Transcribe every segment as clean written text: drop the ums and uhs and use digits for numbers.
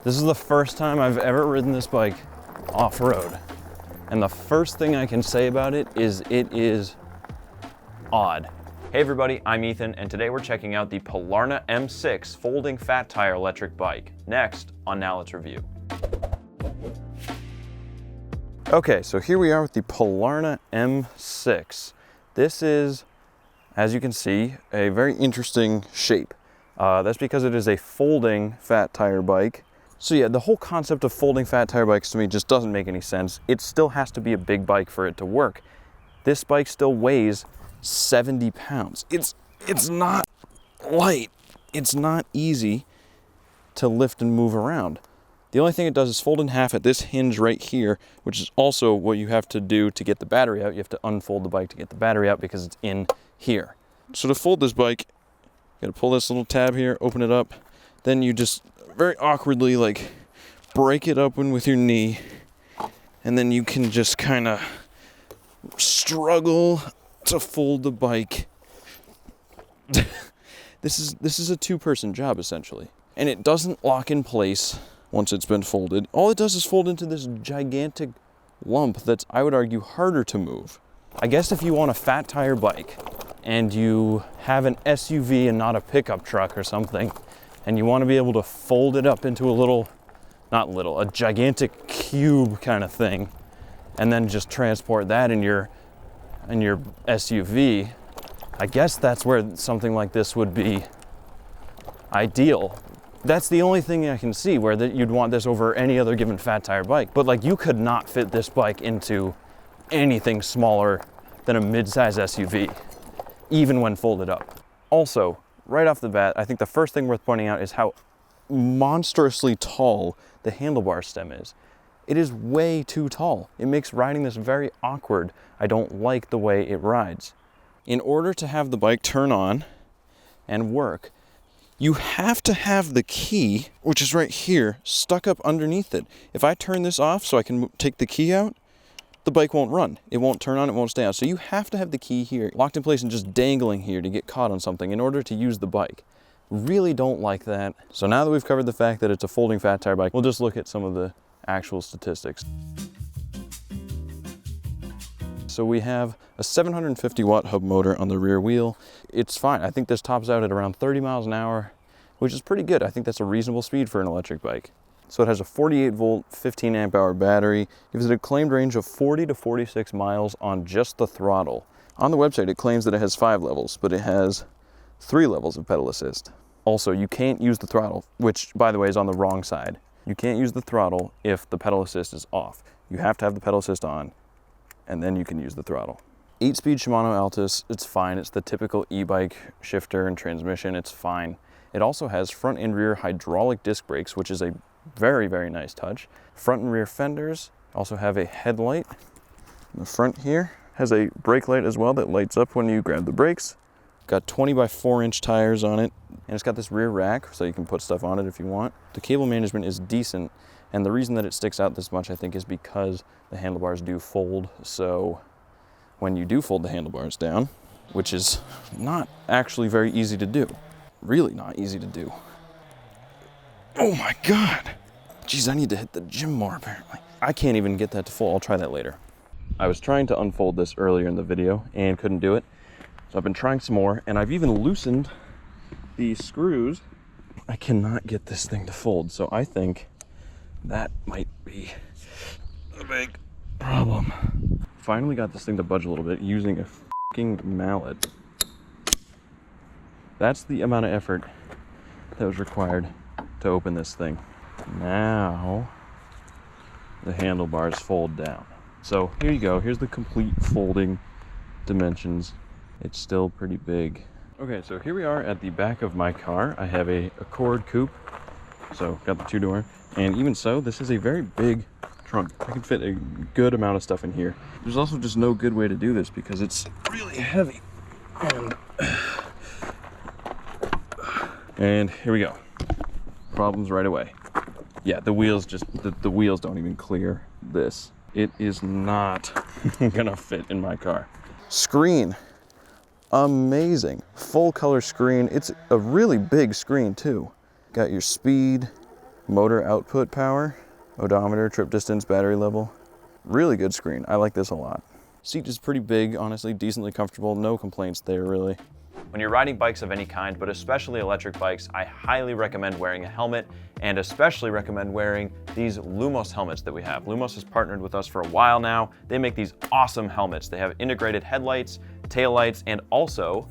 This is the first time I've ever ridden this bike off-road. And the first thing I can say about it is odd. Hey everybody, I'm Ethan, and today we're checking out the Polarna M6 folding fat tire electric bike. Next on Now Let's Review. Okay, so here we are with the Polarna M6. This is, as you can see, a very interesting shape. That's because it is a folding fat tire bike. So yeah, the whole concept of folding fat tire bikes to me just doesn't make any sense. It still has to be a big bike for it to work. This bike still weighs 70 pounds. It's not light. It's not easy to lift and move around. The only thing it does is fold in half at this hinge right here, which is also what you have to do to get the battery out. You have to unfold the bike to get the battery out because it's in here. So to fold this bike, you gotta pull this little tab here, open it up, then you just very awkwardly like break it open with your knee, and then you can just kind of struggle to fold the bike. This is a two-person job essentially, and it doesn't lock in place once it's been folded. All it does is fold into this gigantic lump that's, I would argue, harder to move. I guess if you want a fat tire bike and you have an SUV and not a pickup truck or something, and you want to be able to fold it up into a gigantic cube kind of thing, and then just transport that in your SUV, I guess that's where something like this would be ideal. That's the only thing I can see where you'd want this over any other given fat tire bike. But like, you could not fit this bike into anything smaller than a mid-size SUV, even when folded up. Also, right off the bat, I think the first thing worth pointing out is how monstrously tall the handlebar stem is. It is way too tall. It makes riding this very awkward. I don't like the way it rides. In order to have the bike turn on and work, you have to have the key, which is right here, stuck up underneath it. If I turn this off so I can take the key out, the bike won't run. It won't turn on, it won't stay on. So you have to have the key here, locked in place and just dangling here to get caught on something in order to use the bike. Really don't like that. So now that we've covered the fact that it's a folding fat tire bike, we'll just look at some of the actual statistics. So we have a 750 watt hub motor on the rear wheel. It's fine. I think this tops out at around 30 miles an hour, which is pretty good. I think that's a reasonable speed for an electric bike. So it has a 48 volt, 15 amp hour battery. Gives it a claimed range of 40 to 46 miles on just the throttle. On the website, it claims that it has 5 levels, but it has 3 levels of pedal assist. Also, you can't use the throttle, which by the way is on the wrong side. You can't use the throttle if the pedal assist is off. You have to have the pedal assist on, and then you can use the throttle. 8-speed Shimano Altus, it's fine. It's the typical e-bike shifter and transmission, it's fine. It also has front and rear hydraulic disc brakes, which is a very, very nice touch. Front and rear fenders also have a headlight. The front here has a brake light as well that lights up when you grab the brakes. Got 20 by 4 inch tires on it, and it's got this rear rack so you can put stuff on it if you want. The cable management is decent, and the reason that it sticks out this much I think is because the handlebars do fold. So when you do fold the handlebars down, which is not actually very easy to do, really not easy to do. Oh my God. Geez, I need to hit the gym more apparently. I can't even get that to full. I'll try that later. I was trying to unfold this earlier in the video and couldn't do it. So I've been trying some more, and I've even loosened the screws. I cannot get this thing to fold, so I think that might be a big problem. Finally got this thing to budge a little bit using a fucking mallet. That's the amount of effort that was required to open this thing. Now the handlebars fold down. So here you go. Here's the complete folding dimensions. It's still pretty big. Okay, so here we are at the back of my car. I have a Accord coupe, so got the 2-door. And even so, this is a very big trunk. I can fit a good amount of stuff in here. There's also just no good way to do this because it's really heavy. And here we go. Problems right away. Yeah, the wheels the wheels don't even clear this. It is not gonna fit in my car. Screen. Amazing. Full color screen. It's a really big screen too. Got your speed, Motor output power, odometer, trip distance, battery level. Really good screen. I like this a lot. Seat is pretty big, honestly, decently comfortable. No complaints there, really. When you're riding bikes of any kind, but especially electric bikes, I highly recommend wearing a helmet, and especially recommend wearing these Lumos helmets that we have. Lumos has partnered with us for a while now. They make these awesome helmets. They have integrated headlights, taillights, and also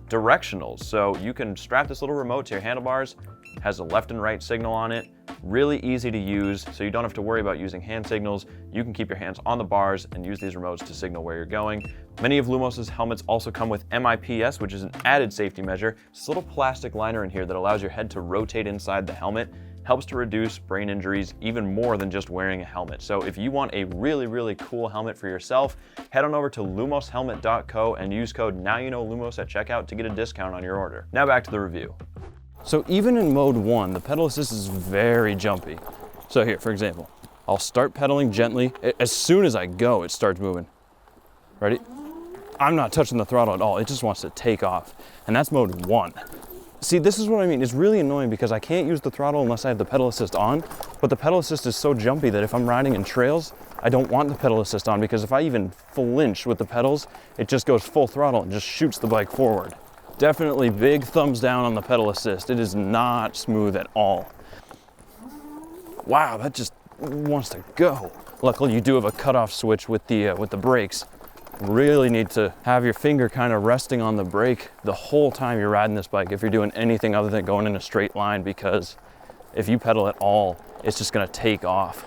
directionals. So you can strap this little remote to your handlebars, has a left and right signal on it, really easy to use, so you don't have to worry about using hand signals. You can keep your hands on the bars and use these remotes to signal where you're going. Many of Lumos's helmets also come with MIPS, which is an added safety measure. It's a little plastic liner in here that allows your head to rotate inside the helmet, helps to reduce brain injuries even more than just wearing a helmet. So if you want a really, really cool helmet for yourself, head on over to lumoshelmet.co and use code NOWYOUKNOWLUMOS at checkout to get a discount on your order. Now back to the review. So even in mode 1, the pedal assist is very jumpy. So here, for example, I'll start pedaling gently. As soon as I go, it starts moving. Ready? I'm not touching the throttle at all. It just wants to take off. And that's mode 1. See, this is what I mean. It's really annoying because I can't use the throttle unless I have the pedal assist on, but the pedal assist is so jumpy that if I'm riding in trails, I don't want the pedal assist on, because if I even flinch with the pedals, it just goes full throttle and just shoots the bike forward. Definitely big thumbs down on the pedal assist. It is not smooth at all. Wow, that just wants to go. Luckily, you do have a cutoff switch with the brakes. Really need to have your finger kind of resting on the brake the whole time you're riding this bike if you're doing anything other than going in a straight line, because if you pedal at all, it's just gonna take off.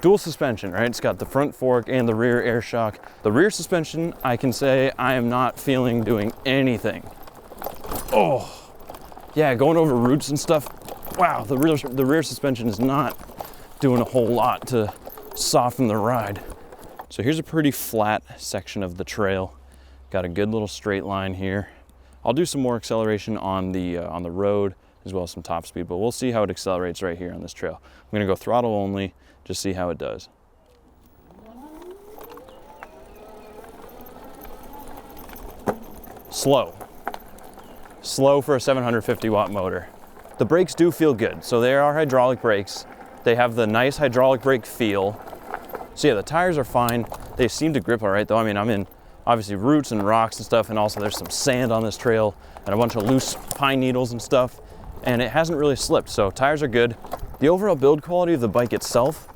Dual suspension, right? It's got the front fork and the rear air shock. The rear suspension, I can say I am not feeling doing anything. Oh, yeah, going over roots and stuff. Wow, the rear suspension is not doing a whole lot to soften the ride. So here's a pretty flat section of the trail. Got a good little straight line here. I'll do some more acceleration on the road, as well as some top speed, but we'll see how it accelerates right here on this trail. I'm gonna go throttle only, just see how it does. Slow. Slow for a 750 watt motor. The brakes do feel good. So they are hydraulic brakes. They have the nice hydraulic brake feel. So yeah, the tires are fine. They seem to grip all right though. I mean, I'm in obviously roots and rocks and stuff, and also there's some sand on this trail and a bunch of loose pine needles and stuff, and it hasn't really slipped, so tires are good. The overall build quality of the bike itself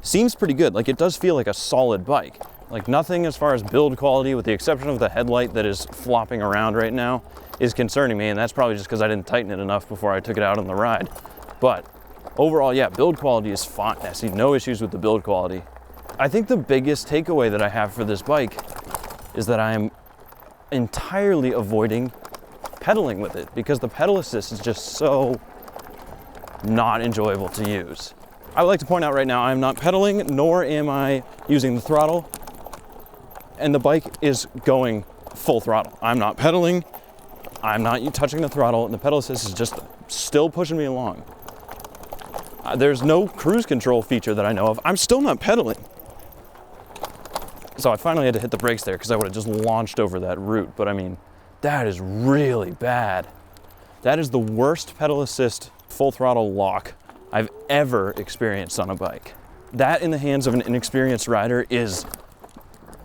seems pretty good. Like, it does feel like a solid bike. Like, nothing as far as build quality, with the exception of the headlight that is flopping around right now, is concerning me, and that's probably just because I didn't tighten it enough before I took it out on the ride. But overall, yeah, build quality is fine. I see no issues with the build quality. I think the biggest takeaway that I have for this bike is that I am entirely avoiding pedaling with it, because the pedal assist is just so not enjoyable to use. I would like to point out right now, I'm not pedaling, nor am I using the throttle, and the bike is going full throttle. I'm not pedaling, I'm not touching the throttle, and the pedal assist is just still pushing me along. There's no cruise control feature that I know of. I'm still not pedaling. So I finally had to hit the brakes there because I would have just launched over that root. But I mean, that is really bad. That is the worst pedal assist full throttle lock I've ever experienced on a bike. That in the hands of an inexperienced rider is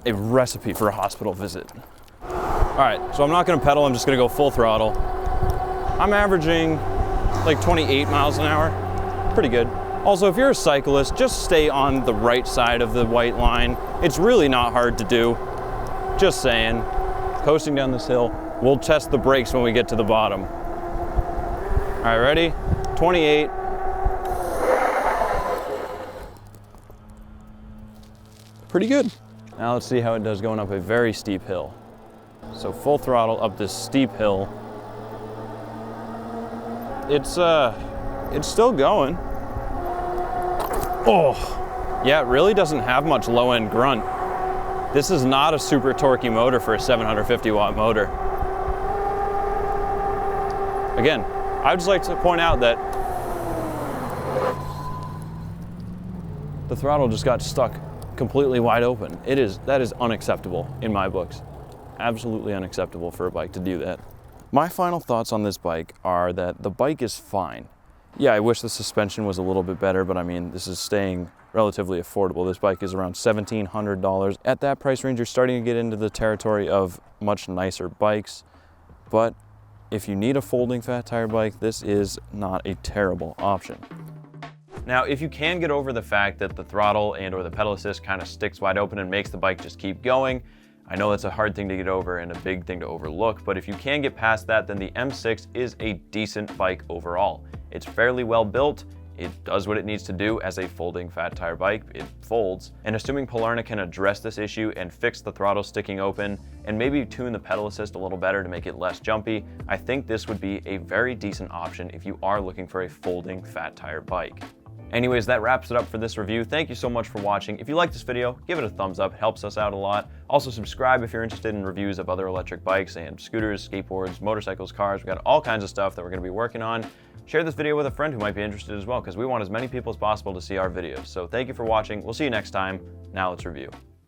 a recipe for a hospital visit. All right, so I'm not gonna pedal, I'm just gonna go full throttle. I'm averaging like 28 miles an hour, pretty good. Also, if you're a cyclist, just stay on the right side of the white line. It's really not hard to do. Just saying. Coasting down this hill. We'll test the brakes when we get to the bottom. All right, ready? 28. Pretty good. Now let's see how it does going up a very steep hill. So full throttle up this steep hill. It's still going. Oh, yeah, it really doesn't have much low-end grunt. This is not a super torquey motor for a 750 watt motor. Again, I'd just like to point out that the throttle just got stuck completely wide open. That is unacceptable in my books. Absolutely unacceptable for a bike to do that. My final thoughts on this bike are that the bike is fine. Yeah, I wish the suspension was a little bit better, but I mean, this is staying relatively affordable. This bike is around $1,700. At that price range, you're starting to get into the territory of much nicer bikes, but if you need a folding fat tire bike, this is not a terrible option. Now, if you can get over the fact that the throttle and or the pedal assist kind of sticks wide open and makes the bike just keep going, I know that's a hard thing to get over and a big thing to overlook, but if you can get past that, then the M6 is a decent bike overall. It's fairly well built, it does what it needs to do as a folding fat tire bike, it folds, and assuming Polarna can address this issue and fix the throttle sticking open and maybe tune the pedal assist a little better to make it less jumpy, I think this would be a very decent option if you are looking for a folding fat tire bike. Anyways, that wraps it up for this review. Thank you so much for watching. If you like this video, give it a thumbs up. It helps us out a lot. Also subscribe if you're interested in reviews of other electric bikes and scooters, skateboards, motorcycles, cars. We've got all kinds of stuff that we're gonna be working on. Share this video with a friend who might be interested as well, because we want as many people as possible to see our videos. So thank you for watching. We'll see you next time. Now let's review.